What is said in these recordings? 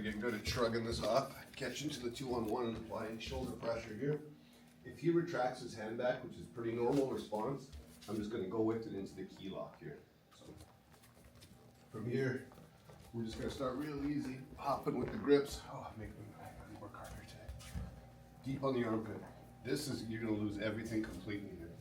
get good at shrugging this off, catching to the 2-on-1 and applying shoulder pressure here. If he retracts his hand back, which is a pretty normal response, I'm just going to go with it into the key lock here. So from here, we're just going to start real easy, hopping with the grips. Oh, make me work harder today. Deep on the armpit. This is, you're going to lose everything completely here.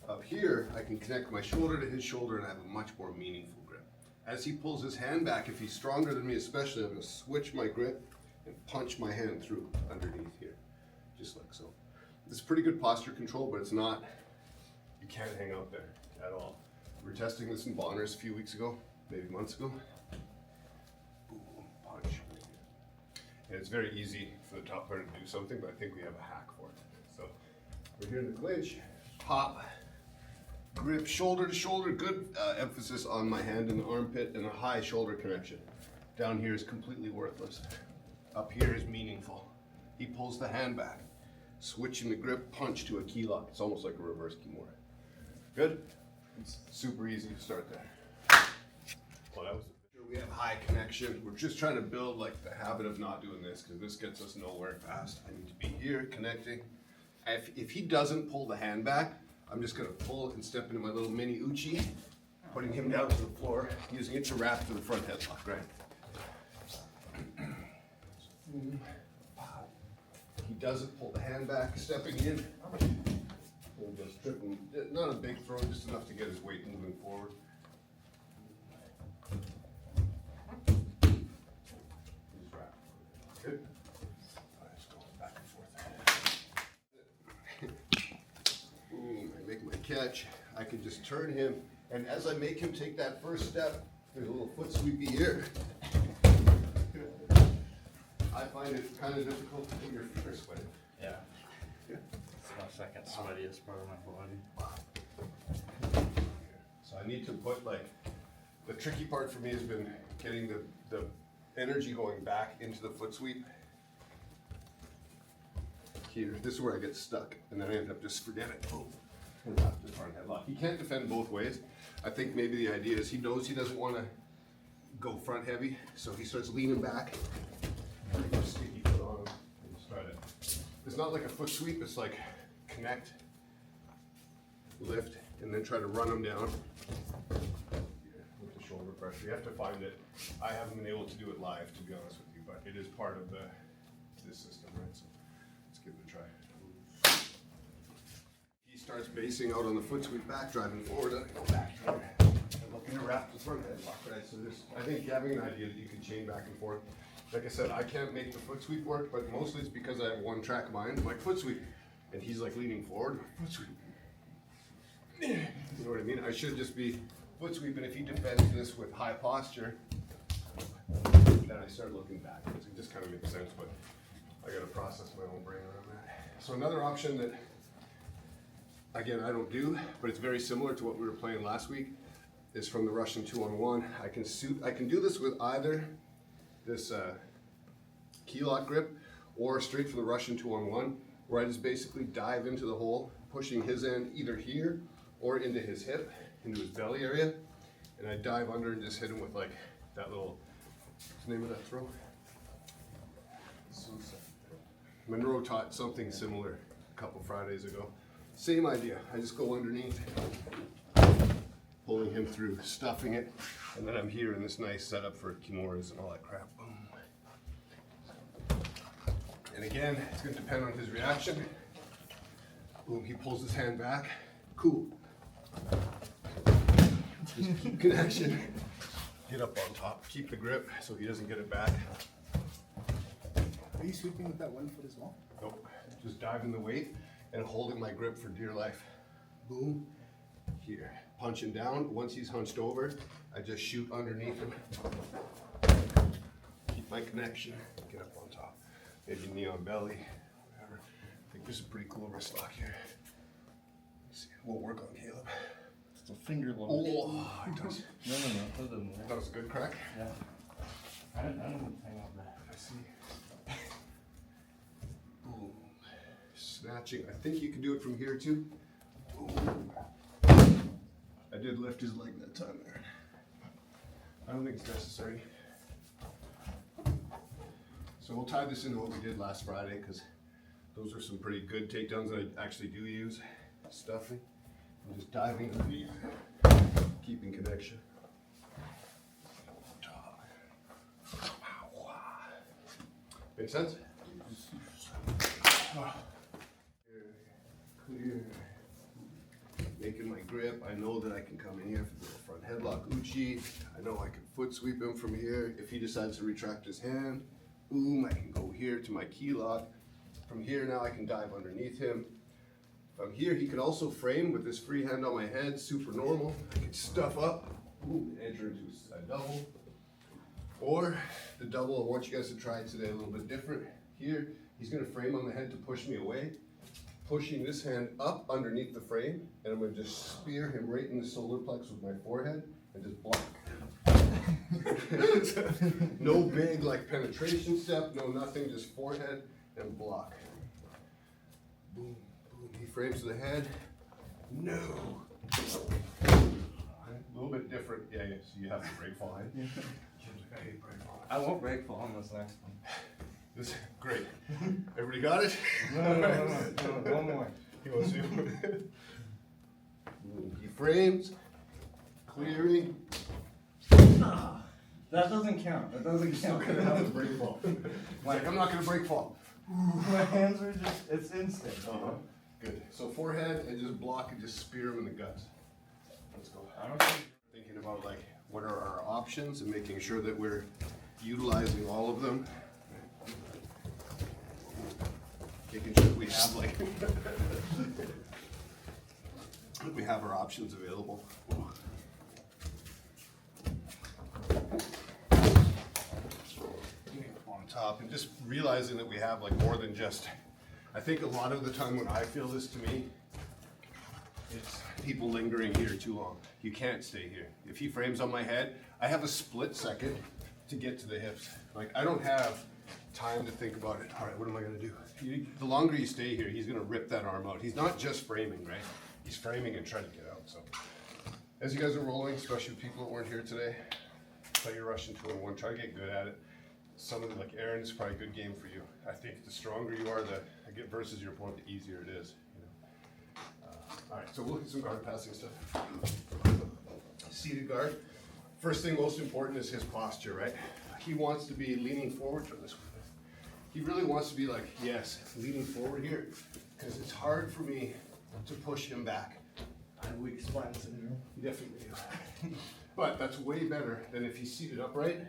Up here, I can connect my shoulder to his shoulder and I have a much more meaningful grip. As he pulls his hand back, if he's stronger than me especially, I'm going to switch my grip and punch my hand through underneath here, just like so. It's pretty good posture control, but it's not, you can't hang out there at all. We were testing this in Bonners a few weeks ago, maybe months ago. Boom, punch. And it's very easy for the top player to do something, but I think we have a hack for it. So we're here in the clinch, pop, grip, shoulder to shoulder, good emphasis on my hand and the armpit and a high shoulder connection. Down here is completely worthless. Up here is meaningful. He pulls the hand back, switching the grip, punch to a key lock. It's almost like a reverse kimura. Good? It's super easy to start there. Well, that was we have high connection. We're just trying to build like the habit of not doing this because this gets us nowhere fast. I need to be here connecting. If he doesn't pull the hand back, I'm just gonna pull and step into my little mini Uchi, putting him down to the floor, using it to wrap to the front headlock, right? He doesn't pull the hand back, stepping in. We'll just trip him, not a big throw, just enough to get his weight moving forward. He's wrapped. Good. Alright, just going back and forth. Boom, I make my catch. I can just turn him, and as I make him take that first step, there's a little foot sweepy here. I find it kind of difficult to do your feet are sweating. Yeah. It's my second sweatiest part of my body. So I need to put like, the tricky part for me has been getting the energy going back into the foot sweep. Here, this is where I get stuck, and then I end up just forgetting. Boom. And wrap the front headlock. He can't defend both ways. I think maybe the idea is he knows he doesn't want to go front heavy, so he starts leaning back. Sticky foot on him and just try to. It's not like a foot sweep, it's like connect, lift, and then try to run them down with the shoulder pressure. You have to find it. I haven't been able to do it live, to be honest with you, but it is part of this system, right? So let's give it a try. He starts basing out on the foot sweep back, driving forward, and I go back. I'm looking to wrap the front headlock, right? So I think having an idea that you can chain back and forth. Like I said, I can't make the foot sweep work, but mostly it's because I have one track mind, like foot sweep, and he's like leaning forward, foot sweep. You know what I mean? I should just be foot sweep, and if he defends this with high posture, then I start looking backwards. It just kind of makes sense, but I gotta process my own brain around that. So another option that, again, I don't do, but it's very similar to what we were playing last week, is from the Russian 2-on-1. I can do this with either this key lock grip or straight from the Russian 2-on-1, where I just basically dive into the hole, pushing his end either here or into his hip, into his belly area, and I dive under and just hit him with like that little, what's the name of that throw? Monroe taught something similar a couple Fridays ago. Same idea, I just go underneath, pulling him through, stuffing it, and then I'm here in this nice setup for kimuras and all that crap. Boom. And again, it's going to depend on his reaction. Boom, he pulls his hand back. Cool. Just keep connection. Get up on top. Keep the grip so he doesn't get it back. Are you sweeping with that one foot as well? Nope. Just diving the weight and holding my grip for dear life. Boom. Here. Punching down. Once he's hunched over, I just shoot underneath him. Keep my connection. Get up on top. Maybe knee on belly. Whatever. I think this is a pretty cool wrist lock here. Let's see. We'll work on Caleb. It's a finger lock. Oh, it does. No, that doesn't work. That was a good crack. Yeah. I didn't hang on that. I see. Boom. Snatching. I think you can do it from here too. Boom. I did lift his leg that time there. I don't think it's necessary. So we'll tie this into what we did last Friday, because those are some pretty good takedowns that I actually do use. Stuffing, and just diving underneath, keeping connection. Make sense? Clear. Making my grip. I know that I can come in here for the front headlock Uchi. I know I can foot sweep him from here. If he decides to retract his hand, boom, I can go here to my key lock. From here now I can dive underneath him. From here he can also frame with this free hand on my head, super normal. I can stuff up, boom, enter into a double. Or the double I want you guys to try today a little bit different. Here, he's gonna frame on the head to push me away, pushing this hand up underneath the frame, and I'm gonna just spear him right in the solar plex with my forehead and just block. No big like penetration step, no nothing, just forehead and block. Boom, boom, he frames the head. No. A little bit different, yeah, so you have to break fall. I hate break fall. I won't break fall on this next one. This is great. Everybody got it? No, one more. He wants to. He frames, clearing. That doesn't count. That doesn't count. Gonna have to break fall. Like, I'm not gonna break fall. My hands are just, it's instant. Good. So forehead and just block and just spear him in the guts. Let's go. I don't think. Thinking about like what are our options and making sure that we're utilizing all of them. Making sure that we have like that we have our options available. On top and just realizing that we have like more than just, I think a lot of the time when I feel this to me, it's people lingering here too long. You can't stay here. If he frames on my head, I have a split second to get to the hips. Like I don't have time to think about it. All right, what am I gonna do? The longer you stay here, he's gonna rip that arm out. He's not just framing, right? He's framing and trying to get out. So as you guys are rolling, especially with people that weren't here today, play your Russian 2-on-1, try to get good at it. Some of them, like Aaron, is probably a good game for you. I think the stronger you are, the versus your opponent, the easier it is. All right, so we'll look at some guard passing stuff. Seated guard. First thing most important is his posture, right? He wants to be leaning forward for this one. He really wants to be like, yes, leaning forward here, because it's hard for me to push him back. I have weak spine syndrome. You definitely do. But that's way better than if he's seated upright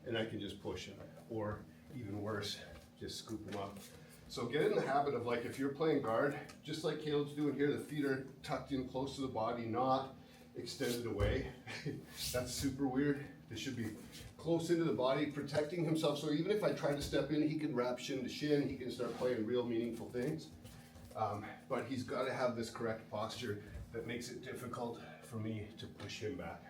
and I can just push him. Or even worse, just scoop him up. So get in the habit of like, if you're playing guard, just like Caleb's doing here, the feet are tucked in close to the body, not extended away. That's super weird. They should be close into the body, protecting himself. So even if I try to step in, he can wrap shin to shin, he can start playing real meaningful things. But he's got to have this correct posture that makes it difficult for me to push him back.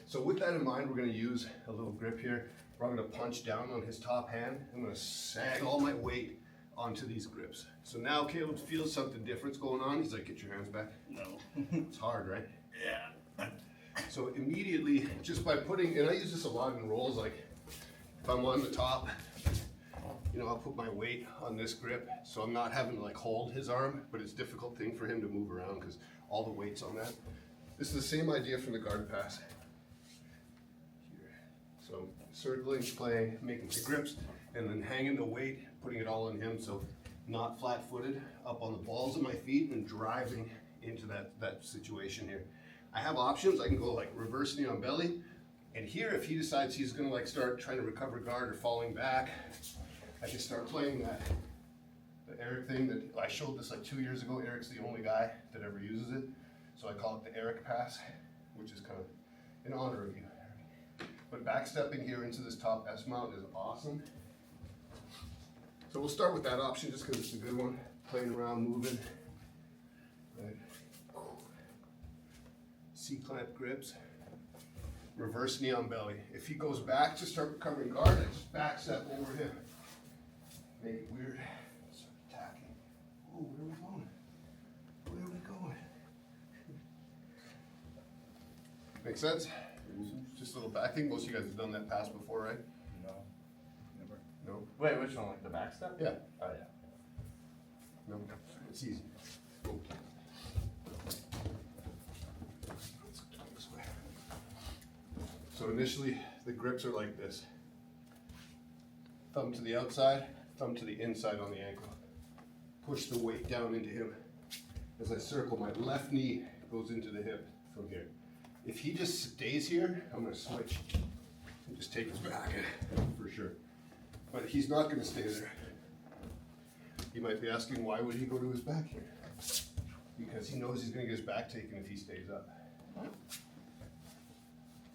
So with that in mind, we're going to use a little grip here. I'm going to punch down on his top hand. I'm going to sag all my weight onto these grips. So now Caleb feels something different's going on. He's like, get your hands back. No. It's hard, right? Yeah. So immediately, just by putting, and I use this a lot in rolls, like if I'm on the top, you know, I'll put my weight on this grip, so I'm not having to like hold his arm, but it's a difficult thing for him to move around because all the weight's on that. This is the same idea from the guard pass. Here. So circling, playing, making the grips, and then hanging the weight, putting it all on him, so not flat-footed, up on the balls of my feet and driving into that situation here. I have options. I can go like reverse knee on belly, and here if he decides he's gonna like start trying to recover guard or falling back, I can start playing the Eric thing that I showed this like 2 years ago. Eric's the only guy that ever uses it, so I call it the Eric pass, which is kind of in honor of you. But backstepping here into this top S mount is awesome. So we'll start with that option just because it's a good one. Playing around, moving. Right. C-clamp grips. Reverse knee on belly. If he goes back to start recovering guard, I just backstep over him. Make it weird. Start attacking. Oh, where are we going? Where are we going? Make sense? Just a little back. I think most of you guys have done that pass before, right? No. No? Wait, which one? Like the back step? Yeah. Oh yeah. No, it's easy. Go. Let's go this way. So initially, the grips are like this. Thumb to the outside, thumb to the inside on the ankle. Push the weight down into him. As I circle, my left knee goes into the hip from here. If he just stays here, I'm gonna switch and just take his back for sure. But he's not gonna stay there. You might be asking, why would he go to his back here? Because he knows he's gonna get his back taken if he stays up.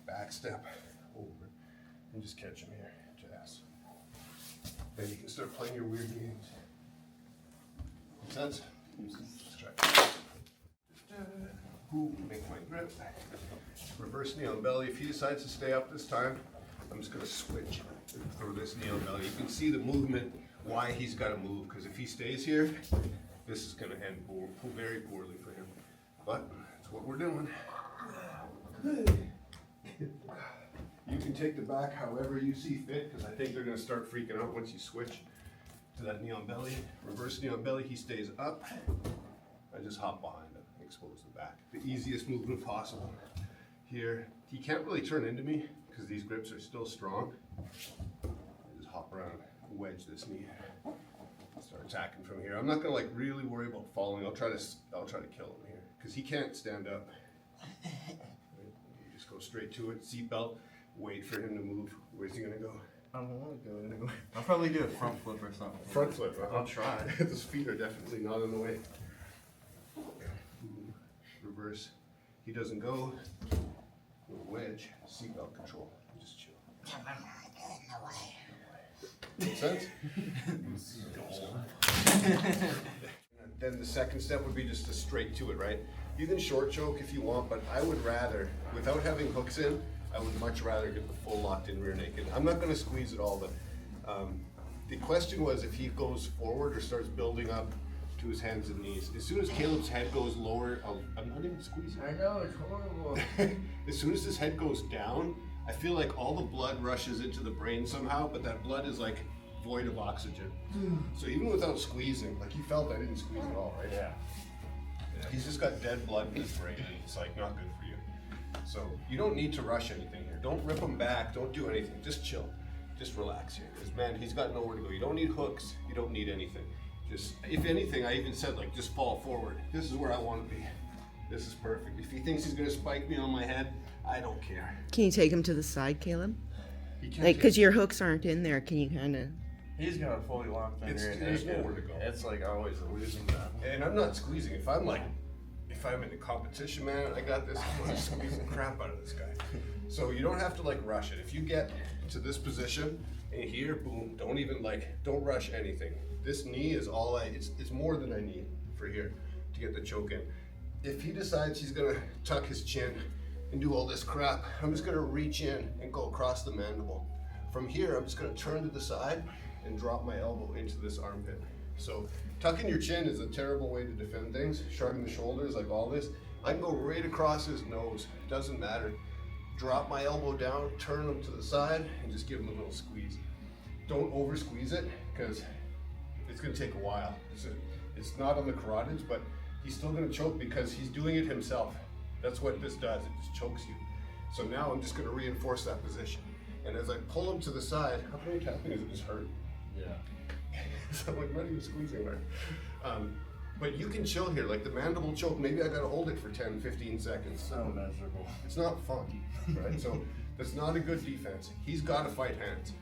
Back step over and just catch him here, jazz. Then you can start playing your weird games. Make sense? Let's try. Make my grip. Reverse knee on belly. If he decides to stay up this time, I'm just gonna switch and throw this knee on belly. You can see the movement, why he's gotta move, because if he stays here, this is gonna end very poorly for him. But that's what we're doing. You can take the back however you see fit, because I think they're gonna start freaking out once you switch to that knee on belly. Reverse knee on belly, he stays up. I just hop behind him, expose the back. The easiest movement possible. Here, he can't really turn into me, because these grips are still strong. I just hop around, wedge this knee, start attacking from here. I'm not gonna like really worry about falling. I'll try to kill him here, because he can't stand up. You just go straight to it, seatbelt, wait for him to move. Where's he gonna go? I don't want to go anywhere. I'll probably do a front flip or something. Front flip. I'll try. His feet are definitely not in the way. Reverse. He doesn't go. Wedge. Seatbelt control. Just chill. Make sense? Then the second step would be just to straight to it, right? You can short choke if you want, but I would rather, without having hooks in, I would much rather get the full locked in rear naked. I'm not going to squeeze at all, but the question was if he goes forward or starts building up to his hands and knees. As soon as Caleb's head goes lower, I'm not even squeezing. I know, it's horrible. As soon as his head goes down, I feel like all the blood rushes into the brain somehow, but that blood is like void of oxygen. So even without squeezing, like you felt I didn't squeeze at all, right? Yeah. He's just got dead blood in his brain, and it's like not good for you. So you don't need to rush anything here. Don't rip him back. Don't do anything. Just chill. Just relax here. Because man, he's got nowhere to go. You don't need hooks. You don't need anything. Just, if anything, I even said like, just fall forward. This is where I want to be. This is perfect. If he thinks he's gonna spike me on my head, I don't care. Can you take him to the side, Caleb? He can't Like, take- because your hooks aren't in there, can you kind of... He's gonna fully lock in It's- here. there's nowhere to go. It's like always a losing battle. And I'm not squeezing. If I'm in the competition, man, I got this. I'm gonna squeeze the crap out of this guy. So you don't have to like rush it. If you get to this position and here, boom, don't rush anything. This knee is it's more than I need for here to get the choke in. If he decides he's gonna tuck his chin and do all this crap, I'm just gonna reach in and go across the mandible. From here, I'm just gonna turn to the side and drop my elbow into this armpit. So tucking your chin is a terrible way to defend things. Shrugging the shoulders like all this. I can go right across his nose, doesn't matter. Drop my elbow down, turn him to the side, and just give him a little squeeze. Don't over squeeze it, because it's gonna take a while. It's not on the carotids, but he's still gonna choke because he's doing it himself. That's what this does, it just chokes you. So now I'm just gonna reinforce that position. And as I pull him to the side, how many tapping does it just hurt? Yeah. So I'm like not even squeezing there. But you can chill here, like the mandible choke, maybe I gotta hold it for 10, 15 seconds. So miserable. It's not fun, right? So that's not a good defense. He's gotta fight hands.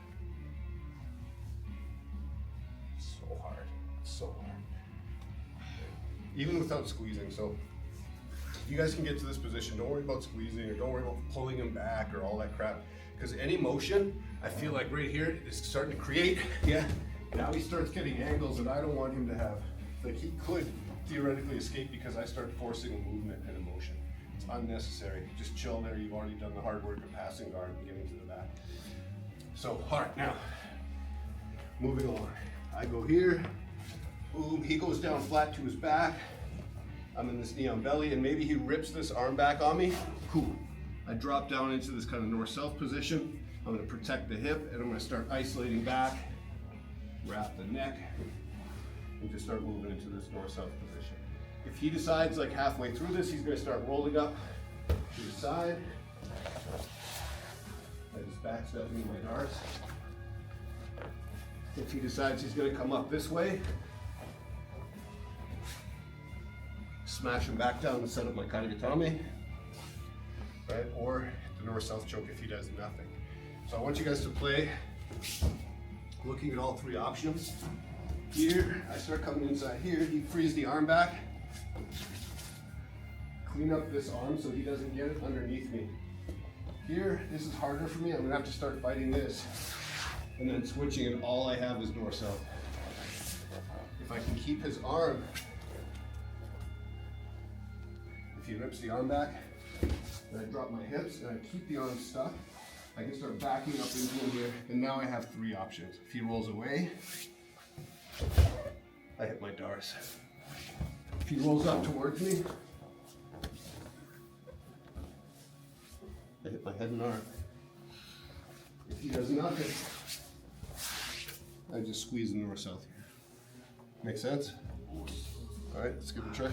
So hard, so hard. Even without squeezing, so you guys can get to this position. Don't worry about squeezing or don't worry about pulling him back or all that crap. Because any motion, I feel like right here is starting to create, now he starts getting angles that I don't want him to have. Like he could theoretically escape because I start forcing movement and emotion. It's unnecessary. Just chill there. You've already done the hard work of passing guard and getting to the back. So, all right, now, moving along. I go here, boom, he goes down flat to his back. I'm in this knee on belly, and maybe he rips this arm back on me. Cool. I drop down into this kind of north-south position. I'm gonna protect the hip, and I'm gonna start isolating back wrap the neck, and just start moving into this north-south position. If he decides like halfway through this, he's gonna start rolling up to the side. I just backstep into my darts. If he decides he's gonna come up this way, smash him back down and set up my karigatame, right? Or the north-south choke if he does nothing. So I want you guys to play, looking at all three options. Here, I start coming inside here, he frees the arm back. Clean up this arm so he doesn't get it underneath me. Here, this is harder for me, I'm gonna have to start fighting this. And then switching and all I have is north-south. If I can keep his arm, if he rips the arm back, and I drop my hips and I keep the arm stuck, I can start backing up into him here, and now I have three options. If he rolls away, I hit my dars. If he rolls up towards me, I hit my head and arm. If he does nothing, I just squeeze the north-south here. Make sense? All right, let's give it a try.